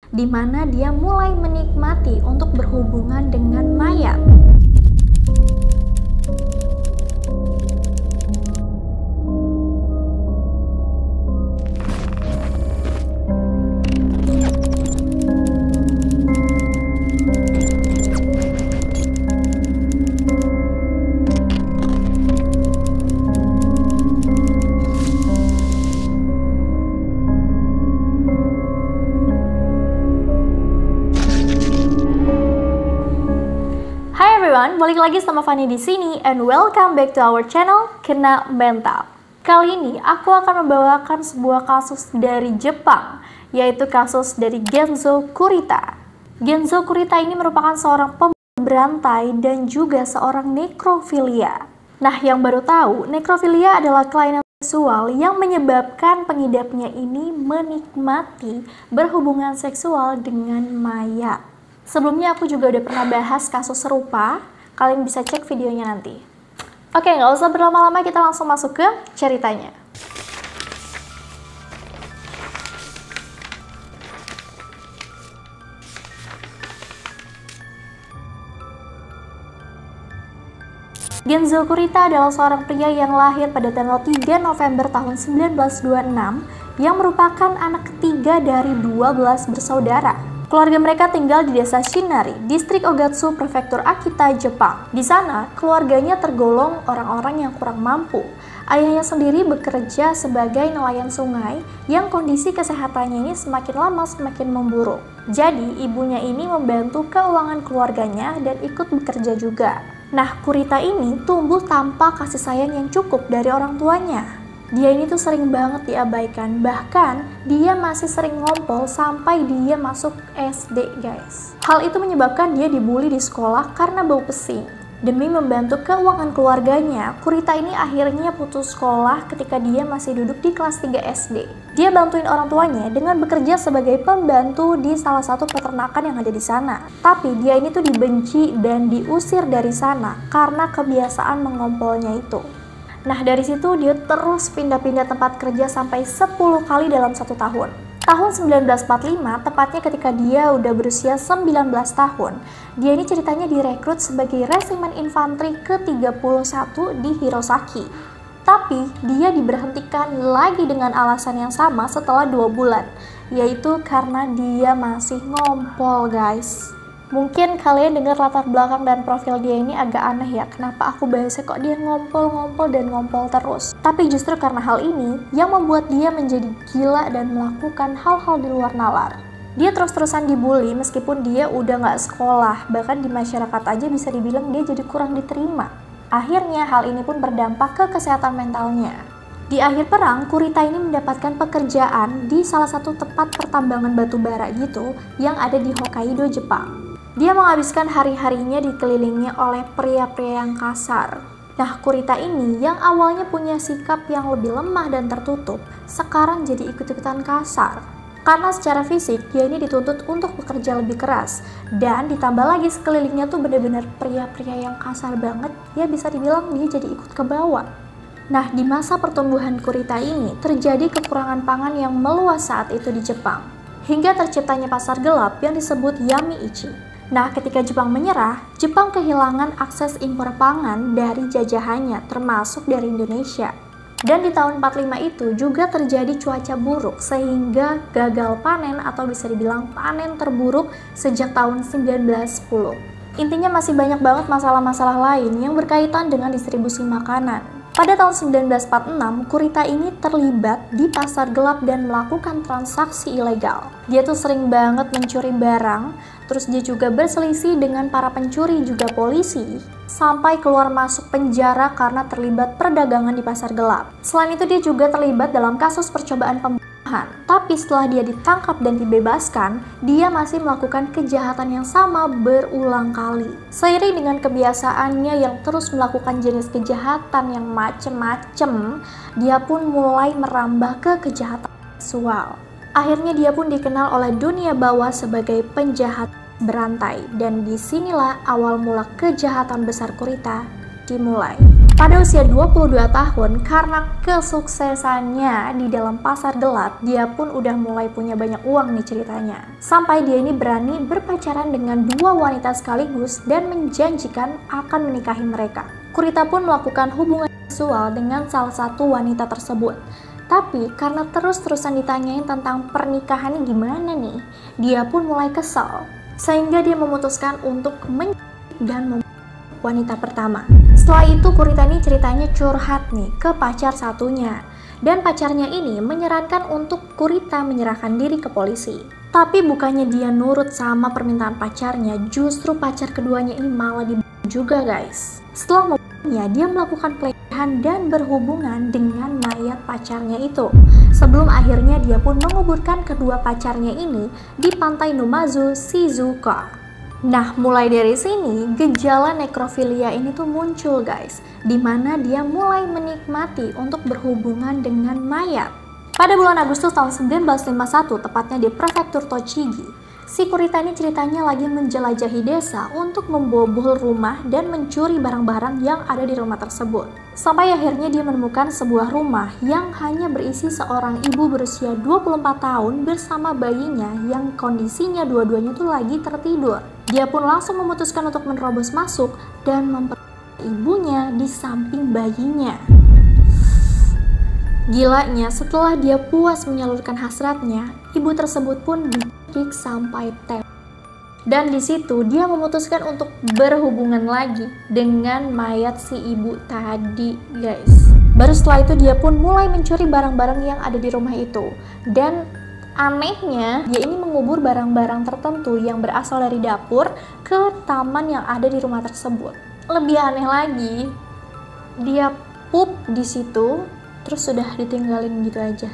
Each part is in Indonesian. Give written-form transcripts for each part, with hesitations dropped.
di mana dia mulai menikmati untuk berhubungan dengan mayat. Balik lagi sama Fanny di sini, and welcome back to our channel Kena Mental. Kali ini aku akan membawakan sebuah kasus dari Jepang, yaitu kasus dari Genzo Kurita. Genzo Kurita ini merupakan seorang pemberantai dan juga seorang nekrofilia. Nah, yang baru tahu, nekrofilia adalah kelainan seksual yang menyebabkan pengidapnya ini menikmati berhubungan seksual dengan mayat. Sebelumnya aku juga udah pernah bahas kasus serupa. Kalian bisa cek videonya nanti. Oke, nggak usah berlama-lama, kita langsung masuk ke ceritanya. Genzo Kurita adalah seorang pria yang lahir pada tanggal 3 November tahun 1926 yang merupakan anak ketiga dari 12 bersaudara. Keluarga mereka tinggal di desa Shinari, distrik Ogatsu, prefektur Akita, Jepang. Di sana, keluarganya tergolong orang-orang yang kurang mampu. Ayahnya sendiri bekerja sebagai nelayan sungai yang kondisi kesehatannya ini semakin lama semakin memburuk. Jadi, ibunya ini membantu keuangan keluarganya dan ikut bekerja juga. Nah, Kurita ini tumbuh tanpa kasih sayang yang cukup dari orang tuanya. Dia ini tuh sering banget diabaikan, bahkan dia masih sering ngompol sampai dia masuk SD, guys. Hal itu menyebabkan dia dibully di sekolah karena bau pesing. Demi membantu keuangan keluarganya, Kurita ini akhirnya putus sekolah ketika dia masih duduk di kelas 3 SD. Dia bantuin orang tuanya dengan bekerja sebagai pembantu di salah satu peternakan yang ada di sana. Tapi dia ini tuh dibenci dan diusir dari sana karena kebiasaan mengompolnya itu. Nah, dari situ dia terus pindah-pindah tempat kerja sampai 10 kali dalam 1 tahun. Tahun 1945, tepatnya ketika dia udah berusia 19 tahun, dia ini ceritanya direkrut sebagai resimen infanteri ke-31 di Hirosaki. Tapi, dia diberhentikan lagi dengan alasan yang sama setelah 2 bulan, yaitu karena dia masih ngompol, guys. Mungkin kalian dengar latar belakang dan profil dia ini agak aneh ya, kenapa aku bahasnya kok dia ngompol dan ngompol terus. Tapi justru karena hal ini yang membuat dia menjadi gila dan melakukan hal-hal di luar nalar. Dia terus-terusan dibully meskipun dia udah nggak sekolah, bahkan di masyarakat aja bisa dibilang dia jadi kurang diterima. Akhirnya hal ini pun berdampak ke kesehatan mentalnya. Di akhir perang, Kurita ini mendapatkan pekerjaan di salah satu tempat pertambangan batu bara gitu yang ada di Hokkaido, Jepang. Dia menghabiskan hari-harinya dikelilingi oleh pria-pria yang kasar. Nah, Kurita ini yang awalnya punya sikap yang lebih lemah dan tertutup, sekarang jadi ikut-ikutan kasar. Karena secara fisik, dia ini dituntut untuk bekerja lebih keras. Dan ditambah lagi sekelilingnya tuh bener-bener pria-pria yang kasar banget, ya bisa dibilang dia jadi ikut ke bawah. Nah, di masa pertumbuhan Kurita ini, terjadi kekurangan pangan yang meluas saat itu di Jepang. Hingga terciptanya pasar gelap yang disebut Yami-ichi. Nah, ketika Jepang menyerah, Jepang kehilangan akses impor pangan dari jajahannya, termasuk dari Indonesia. Dan di tahun 45 itu juga terjadi cuaca buruk, sehingga gagal panen atau bisa dibilang panen terburuk sejak tahun 1910. Intinya masih banyak banget masalah-masalah lain yang berkaitan dengan distribusi makanan. Pada tahun 1946, Kurita ini terlibat di pasar gelap dan melakukan transaksi ilegal. Dia tuh sering banget mencuri barang, terus dia juga berselisih dengan para pencuri juga polisi, sampai keluar masuk penjara karena terlibat perdagangan di pasar gelap. Selain itu dia juga terlibat dalam kasus percobaan pembunuhan. Tapi setelah dia ditangkap dan dibebaskan, dia masih melakukan kejahatan yang sama berulang kali. Seiring dengan kebiasaannya yang terus melakukan jenis kejahatan yang macem-macem, dia pun mulai merambah ke kejahatan seksual. Akhirnya dia pun dikenal oleh dunia bawah sebagai penjahat berantai, dan disinilah awal mula kejahatan besar Kurita dimulai. Pada usia 22 tahun, karena kesuksesannya di dalam pasar gelap, dia pun udah mulai punya banyak uang nih ceritanya. Sampai dia ini berani berpacaran dengan dua wanita sekaligus dan menjanjikan akan menikahi mereka. Kurita pun melakukan hubungan seksual dengan salah satu wanita tersebut. Tapi karena terus-terusan ditanyain tentang pernikahannya gimana nih, dia pun mulai kesal. Sehingga dia memutuskan untuk dan wanita pertama. Setelah itu Kurita ini ceritanya curhat nih ke pacar satunya. Dan pacarnya ini menyarankan untuk Kurita menyerahkan diri ke polisi. Tapi bukannya dia nurut sama permintaan pacarnya, justru pacar keduanya ini malah dibunuh juga guys. Setelah membunuhnya, dia melakukan pelecehan dan berhubungan dengan mayat pacarnya itu. Sebelum akhirnya dia pun menguburkan kedua pacarnya ini di pantai Numazu, Shizuoka. Nah, mulai dari sini gejala nekrofilia ini tuh muncul guys, dimana dia mulai menikmati untuk berhubungan dengan mayat. Pada bulan Agustus tahun 1951, tepatnya di prefektur Tochigi, si Kurita ini ceritanya lagi menjelajahi desa untuk membobol rumah dan mencuri barang-barang yang ada di rumah tersebut. Sampai akhirnya dia menemukan sebuah rumah yang hanya berisi seorang ibu berusia 24 tahun bersama bayinya yang kondisinya dua-duanya tuh lagi tertidur. Dia pun langsung memutuskan untuk menerobos masuk dan memperkosa ibunya di samping bayinya. Gilanya, setelah dia puas menyalurkan hasratnya, ibu tersebut pun dicekik sampai tewas. Dan di situ dia memutuskan untuk berhubungan lagi dengan mayat si ibu tadi, guys. Baru setelah itu dia pun mulai mencuri barang-barang yang ada di rumah itu. Dan anehnya, dia ini mengubur barang-barang tertentu yang berasal dari dapur ke taman yang ada di rumah tersebut. Lebih aneh lagi, dia pup di situ, terus sudah ditinggalin gitu aja.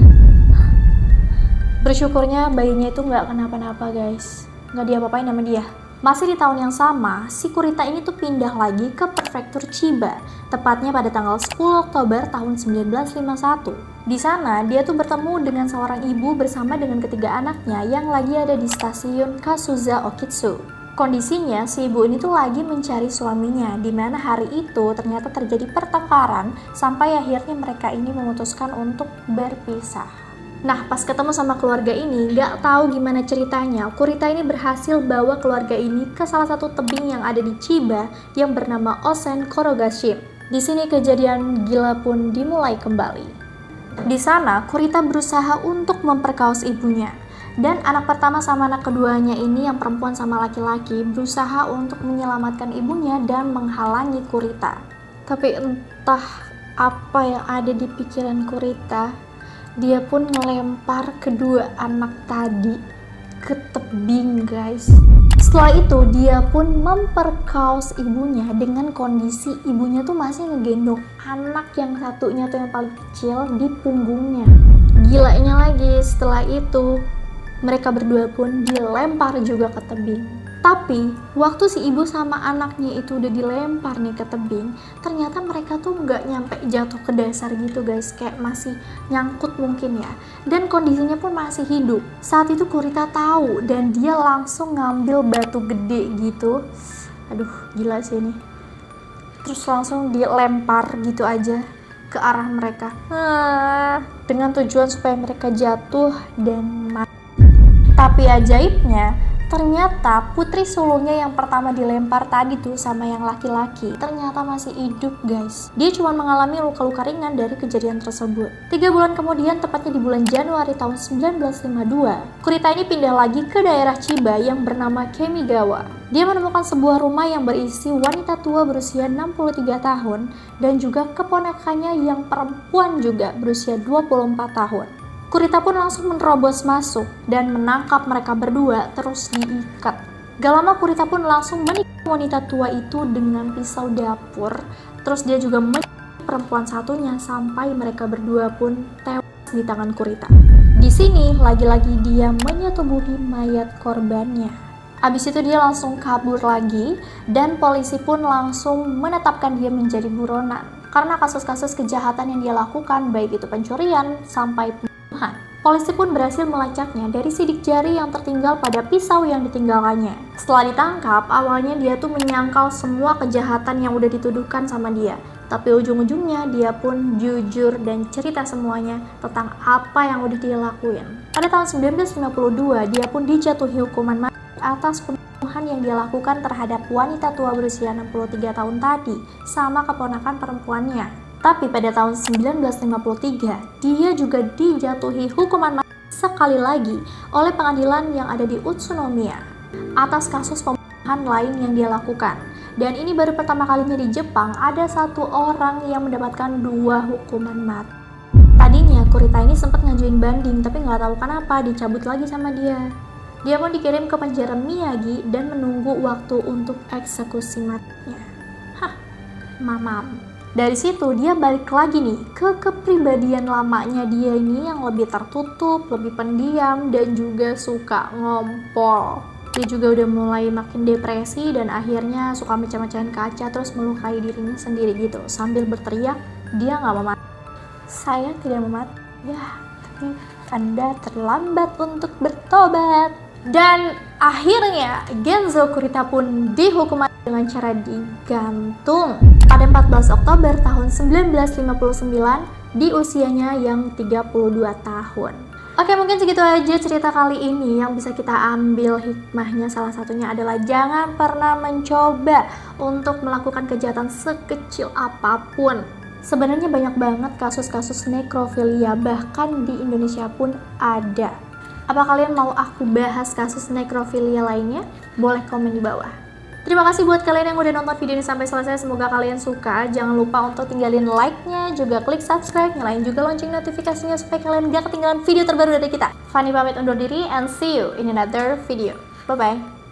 Bersyukurnya bayinya itu nggak kenapa-napa guys, nggak diapa-apain sama dia. Masih di tahun yang sama, si Kurita ini tuh pindah lagi ke prefektur Chiba, tepatnya pada tanggal 10 Oktober tahun 1951. Di sana, dia tuh bertemu dengan seorang ibu bersama dengan ketiga anaknya yang lagi ada di stasiun Kasuza Okitsu. Kondisinya, si ibu ini tuh lagi mencari suaminya, di mana hari itu ternyata terjadi pertengkaran sampai akhirnya mereka ini memutuskan untuk berpisah. Nah, pas ketemu sama keluarga ini, nggak tahu gimana ceritanya, Kurita ini berhasil bawa keluarga ini ke salah satu tebing yang ada di Chiba yang bernama Osen Korogashi. Di sini kejadian gila pun dimulai kembali. Di sana, Kurita berusaha untuk memperkaos ibunya. Dan anak pertama sama anak keduanya ini yang perempuan sama laki-laki berusaha untuk menyelamatkan ibunya dan menghalangi Kurita. Tapi entah apa yang ada di pikiran Kurita, dia pun ngelempar kedua anak tadi ke tebing guys. Setelah itu dia pun memperkaos ibunya dengan kondisi ibunya tuh masih ngegendong anak yang satunya tuh yang paling kecil di punggungnya. Gilanya lagi, setelah itu mereka berdua pun dilempar juga ke tebing. Tapi waktu si ibu sama anaknya itu udah dilempar nih ke tebing, ternyata mereka tuh nggak nyampe jatuh ke dasar gitu guys, kayak masih nyangkut mungkin ya. Dan kondisinya pun masih hidup. Saat itu Kurita tahu dan dia langsung ngambil batu gede gitu. Aduh, gila sih ini. Terus langsung dilempar gitu aja ke arah mereka. Dengan tujuan supaya mereka jatuh dan mati. Tapi ajaibnya, ternyata putri sulungnya yang pertama dilempar tadi tuh sama yang laki-laki ternyata masih hidup guys. Dia cuma mengalami luka-luka ringan dari kejadian tersebut. 3 bulan kemudian, tepatnya di bulan Januari tahun 1952, Kurita ini pindah lagi ke daerah Chiba yang bernama Kemigawa. Dia menemukan sebuah rumah yang berisi wanita tua berusia 63 tahun dan juga keponakannya yang perempuan juga berusia 24 tahun. Kurita pun langsung menerobos masuk dan menangkap mereka berdua terus diikat. Gak lama Kurita pun langsung menikah wanita tua itu dengan pisau dapur. Terus dia juga menikah perempuan satunya sampai mereka berdua pun tewas di tangan Kurita. Di sini lagi-lagi dia menyetubuhi mayat korbannya. Abis itu dia langsung kabur lagi dan polisi pun langsung menetapkan dia menjadi buronan karena kasus-kasus kejahatan yang dia lakukan, baik itu pencurian sampai pembunuhan. Polisi pun berhasil melacaknya dari sidik jari yang tertinggal pada pisau yang ditinggalkannya. Setelah ditangkap, awalnya dia tuh menyangkal semua kejahatan yang udah dituduhkan sama dia. Tapi ujung-ujungnya dia pun jujur dan cerita semuanya tentang apa yang udah dia lakuin. Pada tahun 1952, dia pun dijatuhi hukuman mati atas pembunuhan yang dia lakukan terhadap wanita tua berusia 63 tahun tadi sama keponakan perempuannya. Tapi pada tahun 1953, dia juga dijatuhi hukuman mati sekali lagi oleh pengadilan yang ada di Utsunomiya atas kasus pembunuhan lain yang dia lakukan. Dan ini baru pertama kalinya di Jepang ada satu orang yang mendapatkan 2 hukuman mati. Tadinya Kurita ini sempat ngajuin banding, tapi nggak tahu kenapa dicabut lagi sama dia. Dia pun dikirim ke penjara Miyagi dan menunggu waktu untuk eksekusi matinya. Mamam. Dari situ dia balik lagi nih ke kepribadian lamanya dia ini yang lebih tertutup, lebih pendiam, dan juga suka ngompol. Dia juga udah mulai makin depresi dan akhirnya suka mecah-mecahin kaca terus melukai dirinya sendiri gitu. Sambil berteriak, dia nggak mau mati. Saya tidak mau mati. Ya, tapi Anda terlambat untuk bertobat. Dan akhirnya Genzo Kurita pun dihukum mati dengan cara digantung pada 14 Oktober tahun 1959 di usianya yang 32 tahun. Oke, mungkin segitu aja cerita kali ini yang bisa kita ambil hikmahnya. Salah satunya adalah jangan pernah mencoba untuk melakukan kejahatan sekecil apapun. Sebenarnya banyak banget kasus-kasus nekrofilia, bahkan di Indonesia pun ada. Apa kalian mau aku bahas kasus nekrofilia lainnya? Boleh komen di bawah. Terima kasih buat kalian yang udah nonton video ini sampai selesai, semoga kalian suka. Jangan lupa untuk tinggalin like-nya, juga klik subscribe, nyalain juga lonceng notifikasinya supaya kalian gak ketinggalan video terbaru dari kita. Fanny pamit undur diri and see you in another video. Bye-bye.